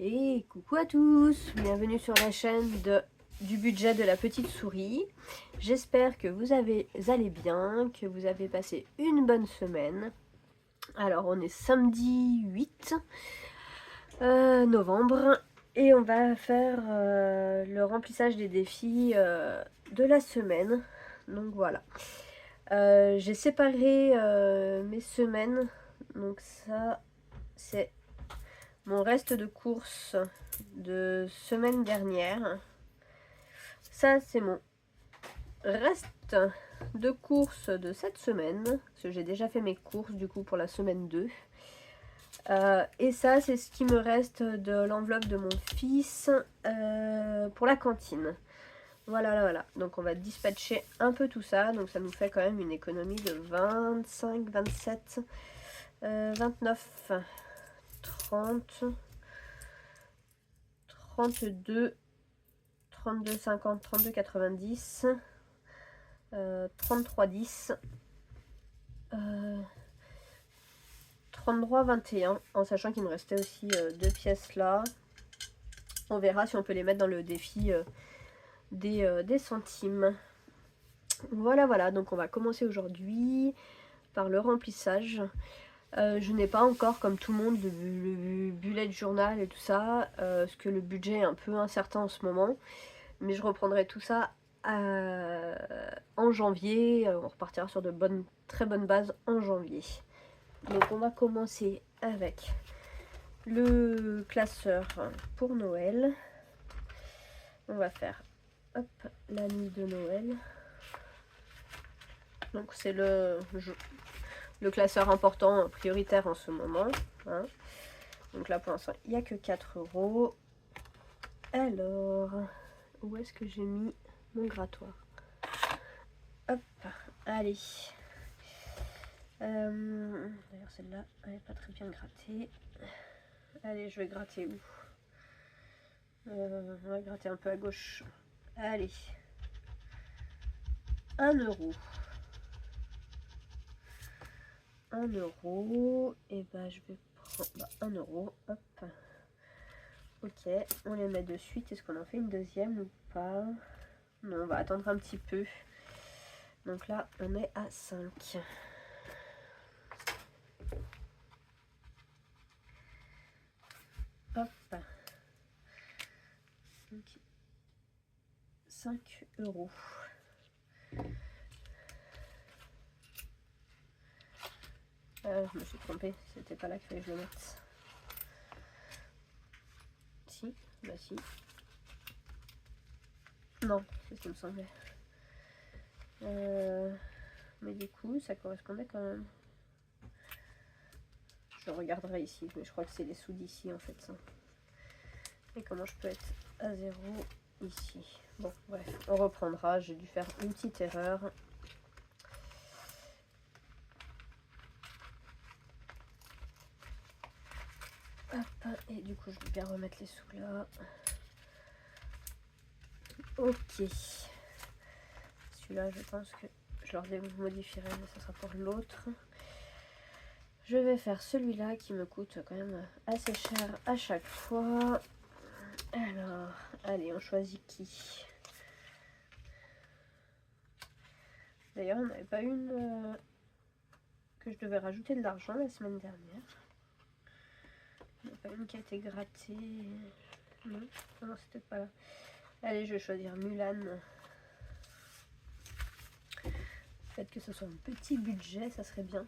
Et coucou à tous, bienvenue sur la chaîne du budget de la petite souris. J'espère que vous allez bien, que vous avez passé une bonne semaine. Alors on est samedi 8 novembre et on va faire le remplissage des défis de la semaine. Donc voilà. J'ai séparé mes semaines, donc ça c'est mon reste de courses de semaine dernière. Ça c'est mon reste de courses de cette semaine, parce que j'ai déjà fait mes courses du coup pour la semaine 2. Et ça c'est ce qui me reste de l'enveloppe de mon fils pour la cantine. Voilà, donc on va dispatcher un peu tout ça, donc ça nous fait quand même une économie de 25, 27, 29, 30, 32, 32, 50, 32, 90, 33, 10, 33, 21, en sachant qu'il me restait aussi deux pièces là. On verra si on peut les mettre dans le défi des centimes. Voilà, donc on va commencer aujourd'hui par le remplissage. Je n'ai pas encore, comme tout le monde, le bullet journal et tout ça, parce que le budget est un peu incertain en ce moment. Mais je reprendrai tout ça en janvier. On repartira sur de très bonnes bases en janvier. Donc on va commencer avec le classeur pour Noël. On va faire la nuit de Noël. Donc c'est le classeur important, prioritaire en ce moment. Hein. Donc là pour l'instant il n'y a que 4 €. Alors, où est-ce que j'ai mis mon grattoir? Hop, allez. D'ailleurs celle-là elle n'est pas très bien grattée. Allez, je vais gratter où? On va gratter un peu à gauche. Allez. 1 €. 1 €. Et ben je vais prendre 1 €. Hop. Ok, on les met de suite. Est-ce qu'on en fait une deuxième ou pas? Non, on va attendre un petit peu. Donc là, on est à 5. Hop. 5 €. Je me suis trompée, c'était pas là qu'il fallait que je le mette. Si, bah si. Non, c'est ce qui me semblait. Mais du coup, ça correspondait quand même. Je regarderai ici, mais je crois que c'est les sous d'ici en fait. Ça. Et comment je peux être à 0 ici? Bon, bref, on reprendra. J'ai dû faire une petite erreur. Hop, et du coup, je vais bien remettre les sous là. Ok. Celui-là, je pense que je leur modifierai, mais ça sera pour l'autre. Je vais faire celui-là qui me coûte quand même assez cher à chaque fois. Alors, allez, on choisit qui? D'ailleurs, on n'avait pas une que je devais rajouter de l'argent la semaine dernière. Il n'y a pas une qui a été grattée. Non, non, c'était pas là. Allez, je vais choisir Mulan. Peut-être que ce soit un petit budget, ça serait bien.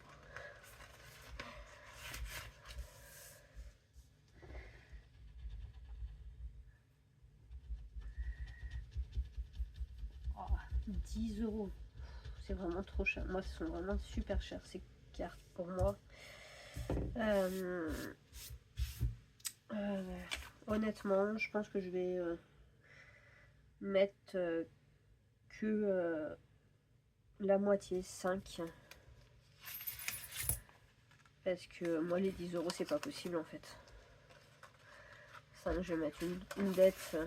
Oh, 10 €. C'est vraiment trop cher. Moi, ce sont vraiment super chers ces cartes pour moi. Honnêtement, je pense que je vais mettre que la moitié, 5. Parce que moi, les 10 € c'est pas possible en fait. 5, je vais mettre une dette.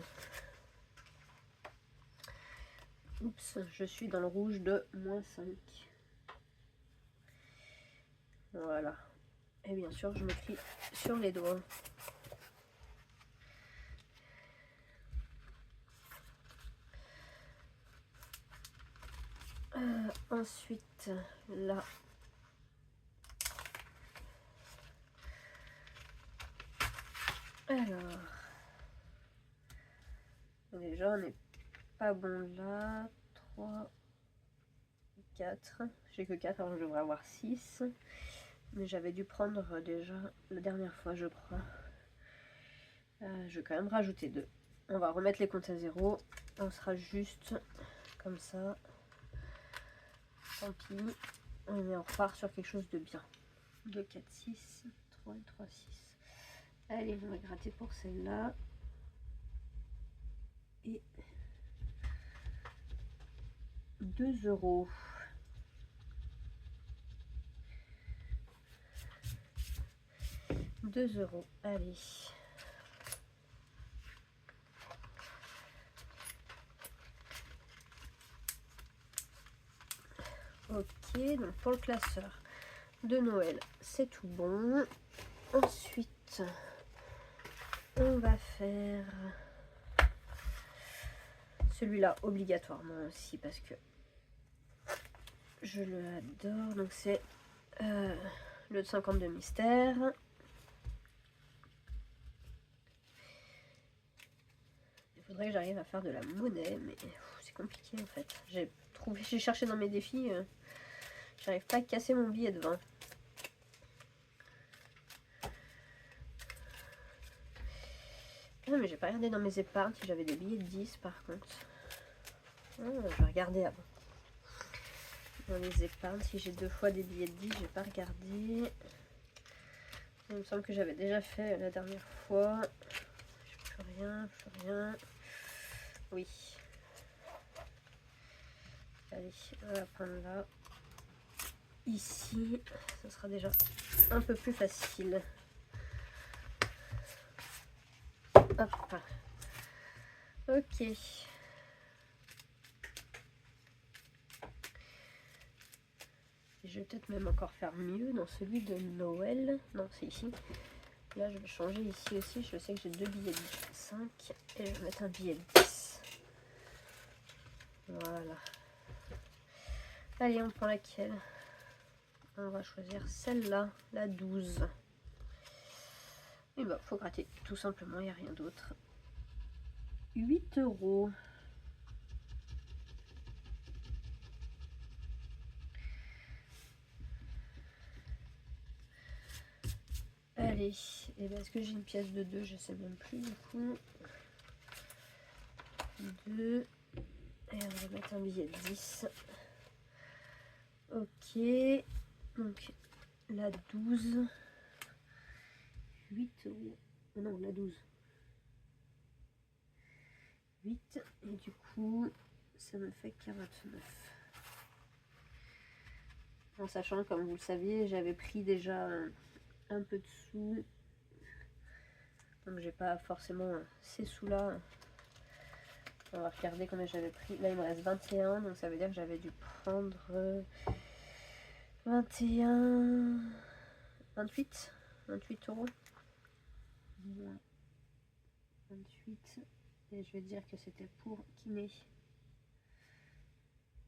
Oups, je suis dans le rouge de -5. Voilà. Et bien sûr, je m'écris sur les doigts. Ensuite, là, alors, déjà on n'est pas bon là. 3, 4, j'ai que 4, alors je devrais avoir 6, mais j'avais dû prendre déjà la dernière fois, je crois. Je vais quand même rajouter 2. On va remettre les comptes à 0, on sera juste comme ça. Tant pis, on repart sur quelque chose de bien. 2, 4, 6, 3 et 3, 6. Allez, on va gratter pour celle-là. Et 2 €. Allez. Ok, donc pour le classeur de Noël, c'est tout bon. Ensuite, on va faire celui-là obligatoirement aussi parce que je l'adore. Donc c'est le 52 mystère. Il faudrait que j'arrive à faire de la monnaie, mais c'est compliqué en fait. J'ai cherché dans mes défis, j'arrive pas à casser mon billet de 20. Non, mais j'ai pas regardé dans mes épargnes si j'avais des billets de 10 par contre. Je vais regarder avant. Dans les épargnes, si j'ai 2 fois des billets de 10, j'ai pas regardé. Il me semble que j'avais déjà fait la dernière fois. Je peux rien. Oui. Allez, on va prendre là. Ici, ça sera déjà un peu plus facile. Hop. Ok. Je vais peut-être même encore faire mieux dans celui de Noël. Non, c'est ici. Là, je vais changer ici aussi. Je sais que j'ai 2 billets de 5 et je vais mettre un billet de 10. Voilà. Allez, on prend laquelle? On va choisir celle-là, la 12. Et bah, faut gratter tout simplement, il n'y a rien d'autre. 8 €. Allez, et ben est-ce que j'ai une pièce de 2? Je sais même plus du coup. 2. Et on va mettre un billet de 10. Ok. Donc la 12. 8 €. Non, la 12. 8. Et du coup, ça me fait 49. En sachant, comme vous le saviez, j'avais pris déjà un peu de sous. Donc j'ai pas forcément ces sous-là. On va regarder combien j'avais pris. Là, il me reste 21. Donc ça veut dire que j'avais dû prendre 21... 28 €. Moins 28. Et je vais dire que c'était pour kiné. Il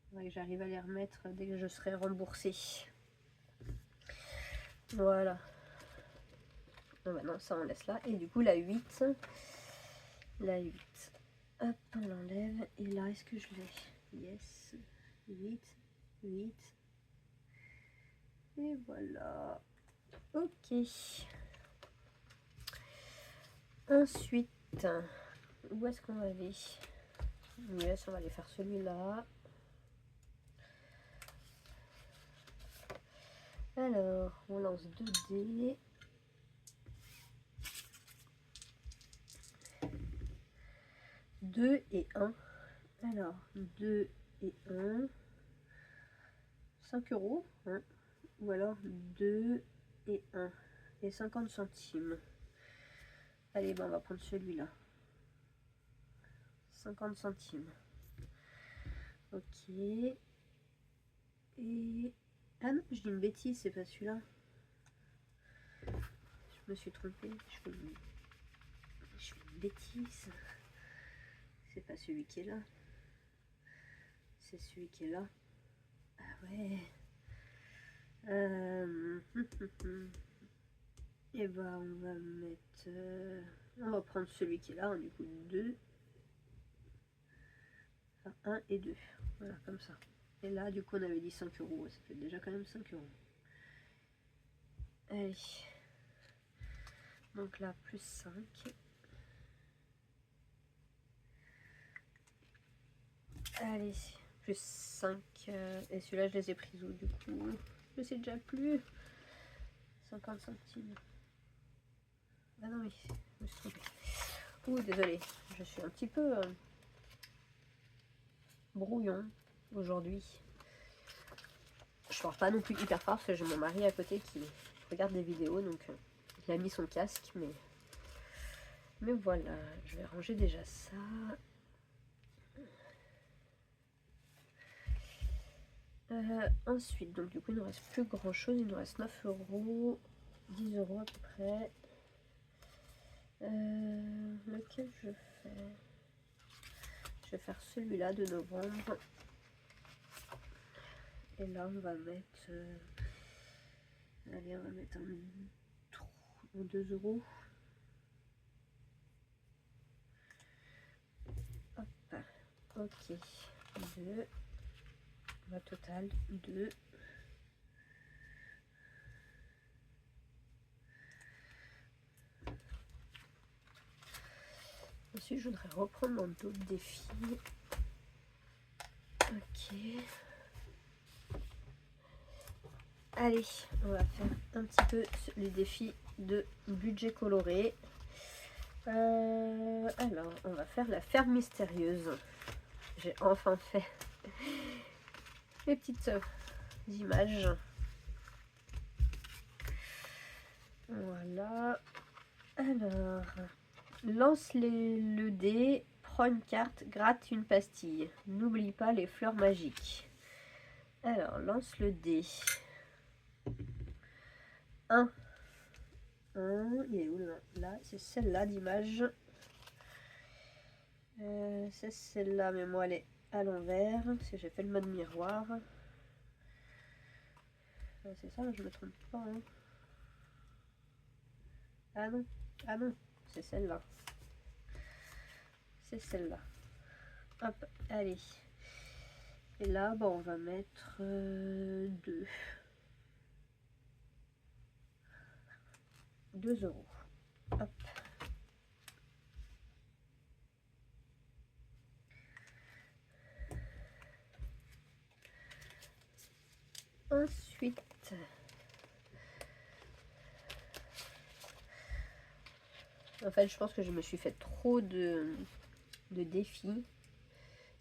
faudrait que j'arrive à les remettre dès que je serai remboursée. Voilà. Donc maintenant, ça on laisse là. Et du coup, la 8. La 8. Hop, on l'enlève. Et là, est-ce que je l'ai? Yes. 8. 8. Et voilà. Ok. Ensuite, où est-ce qu'on va aller? Yes, on va aller faire celui-là. Alors, on lance 2 dés. 2 et 1. Alors, 2 et 1. 5 €. Hein. Ou alors 2 et 1. Et 50 centimes. Allez, ben on va prendre celui-là. 50 centimes. Ok. Et... Ah non, je dis une bêtise, c'est pas celui-là. Je me suis trompée. Je fais une bêtise. C'est pas celui qui est là. C'est celui qui est là. Ah ouais. Et bah on va mettre... on va prendre celui qui est là, hein, du coup 2. Enfin, 1 et 2. Voilà, comme ça. Et là, du coup, on avait dit 5 euros. Ça fait déjà quand même 5 euros. Allez. Donc là, plus 5. Allez, plus 5. Et celui-là, je les ai pris où, du coup? Je sais déjà plus. 50 centimes. Ah non, oui, je me suis trompée. Ouh, désolé. Je suis un petit peu brouillon aujourd'hui. Je parle pas non plus hyper fort parce que j'ai mon mari à côté qui regarde des vidéos, donc il a mis son casque, mais voilà, je vais ranger déjà ça. Ensuite, donc du coup il ne reste plus grand chose, il nous reste 9 euros, 10 euros à peu près. Lequel je fais? Je vais faire celui-là de novembre. Et là on va mettre... allez, on va mettre un 2 euros. Hop, ok, 2. La totale 2. Ensuite, je voudrais reprendre dans d'autres défis. Ok. Allez, on va faire un petit peu les défis de budget coloré. Alors, on va faire la ferme mystérieuse. J'ai enfin fait les petites images. Voilà. Alors, lance le dé, prends une carte, gratte une pastille. N'oublie pas les fleurs magiques. Alors, lance le dé. 1. Il est où là? C'est celle-là d'image. C'est celle-là, mais moi elle est à l'envers. Parce que j'ai fait le mode miroir. C'est ça, je me trompe pas. Hein. Ah non, ah non, c'est celle-là. C'est celle-là. Hop, allez. Et là, bon, on va mettre 2. 2 euros. Hop. Ensuite, en fait, je pense que je me suis fait trop de défis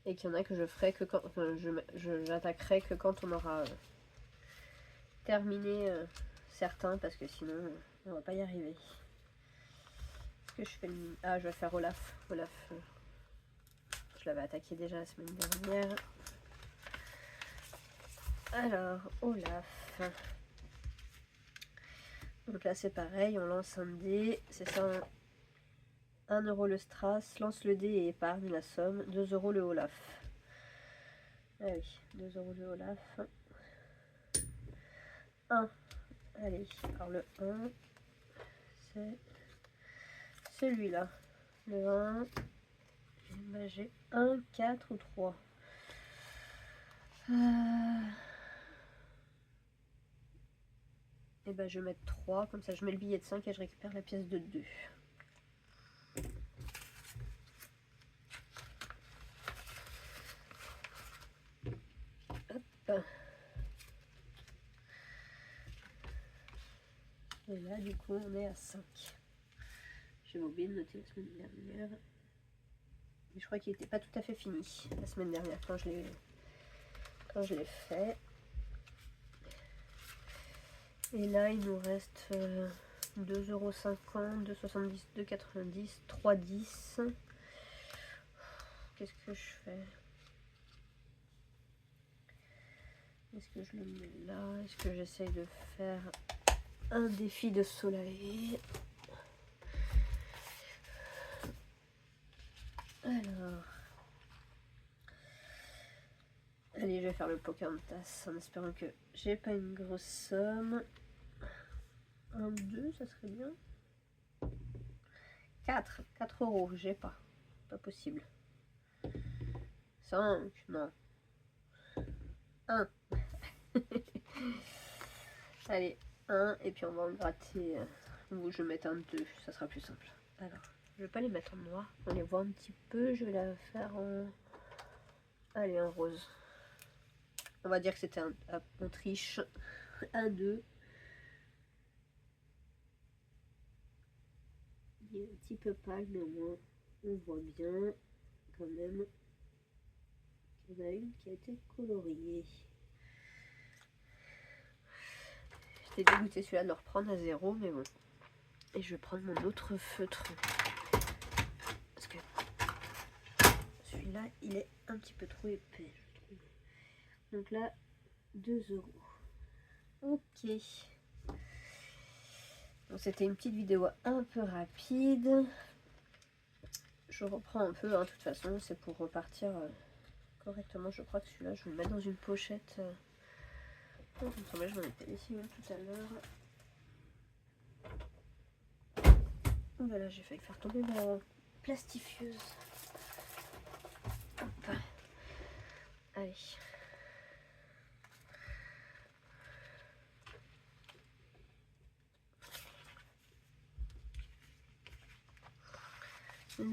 et qu'il y en a que je ferai que quand, enfin, j'attaquerai que quand on aura terminé certains, parce que sinon on va pas y arriver. Est-ce que je fais le... Ah, je vais faire Olaf. Olaf, je l'avais attaqué déjà la semaine dernière. Alors, Olaf. Donc là c'est pareil, on lance un dé, c'est ça, 1 euro le strass, lance le dé et épargne la somme, 2 euros le Olaf. Ah oui, 2 euros le Olaf. 1. Allez, alors le 1, c'est celui-là. Le 1, ben j'ai 1, 4 ou 3. Et ben je vais mettre 3, comme ça je mets le billet de 5 et je récupère la pièce de 2. Hop. Et là du coup on est à 5. J'ai oublié de noter la semaine dernière. Mais je crois qu'il n'était pas tout à fait fini la semaine dernière quand je l'ai fait. Et là il nous reste 2,50 €, 2,70 €, 2,90 €, 3,10 €. Qu'est-ce que je fais? Est-ce que je le mets là? Est-ce que j'essaye de faire un défi de soleil? Alors, allez, je vais faire le poker de tasse en espérant que j'ai pas une grosse somme. 1, 2, ça serait bien. 4 euros, j'ai pas. Pas possible. 5, non. 1. Allez, 1, et puis on va en gratter. Ou je vais mettre un 2, ça sera plus simple. Alors, je vais pas les mettre en noir, on les voit un petit peu. Je vais la faire en... Allez, en rose. On va dire que c'était un triche. 1, 2. Il est un petit peu pâle, mais au moins on voit bien quand même qu'il y en a une qui a été coloriée. J'étais dégoûtée celui-là de le reprendre à 0, mais bon. Et je vais prendre mon autre feutre. Parce que celui-là, il est un petit peu trop épais, je trouve. Donc là, 2 euros. Ok. Donc c'était une petite vidéo un peu rapide. Je reprends un peu, hein, de toute façon, c'est pour repartir correctement. Je crois que celui-là, je vais le mettre dans une pochette. Oh, il me semblait que je m'en étais ici tout à l'heure. Oh là là, j'ai failli faire tomber ma plastifieuse. Hop. Allez.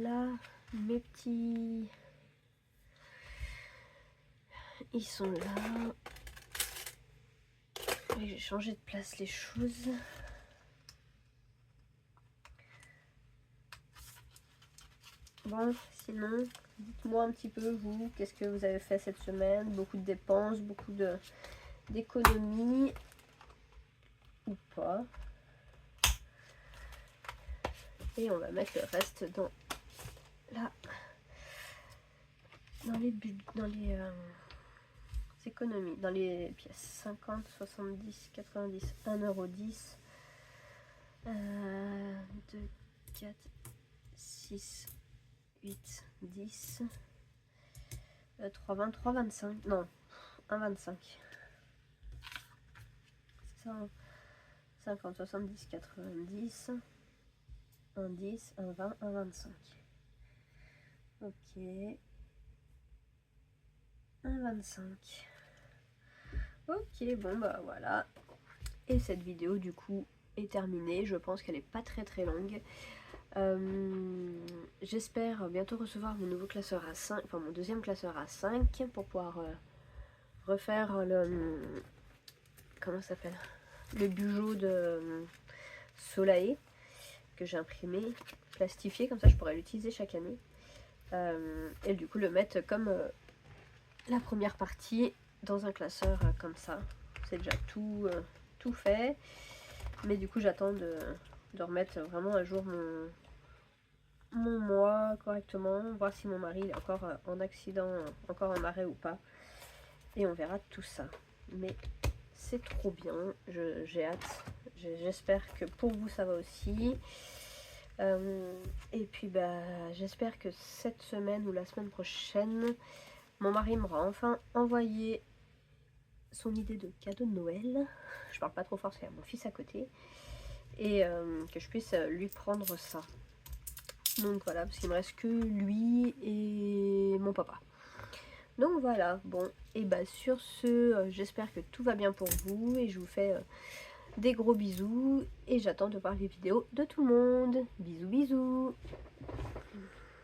Là, mes petits... Ils sont là. Et j'ai changé de place les choses. Bon, sinon, dites-moi un petit peu, vous, qu'est-ce que vous avez fait cette semaine? Beaucoup de dépenses, beaucoup d'économies ou pas? Et on va mettre le reste dans les économies, dans les pièces. 50, 70, 90, 1,10 €. 2, 4, 6, 8, 10, 3, 20, 3, 25, non, 1,25. C'est ça, hein. 50, 70, 90, 1,10, 1,20, 1,25. Ok. 1,25. Ok, bon bah voilà. Et cette vidéo du coup est terminée. Je pense qu'elle est pas très longue. J'espère bientôt recevoir mon nouveau classeur à 5, enfin mon deuxième classeur à 5 pour pouvoir refaire le... comment ça s'appelle? Le bugeot de Solae que j'ai imprimé, plastifié, comme ça je pourrais l'utiliser chaque année. Et du coup le mettre comme la première partie dans un classeur comme ça. C'est déjà tout fait. Mais du coup j'attends de remettre vraiment à jour mon mois correctement, voir si mon mari est encore en accident, encore en arrêt ou pas. Et on verra tout ça. Mais c'est trop bien, j'ai hâte. J'espère que pour vous ça va aussi. Et puis bah j'espère que cette semaine ou la semaine prochaine, mon mari m'aura enfin envoyé son idée de cadeau de Noël. Je parle pas trop fort parce qu'il y a mon fils à côté. Et que je puisse lui prendre ça. Donc voilà, parce qu'il me reste que lui et mon papa. Donc voilà, bon, et bah sur ce, j'espère que tout va bien pour vous et je vous fais des gros bisous et j'attends de voir les vidéos de tout le monde. Bisous bisous.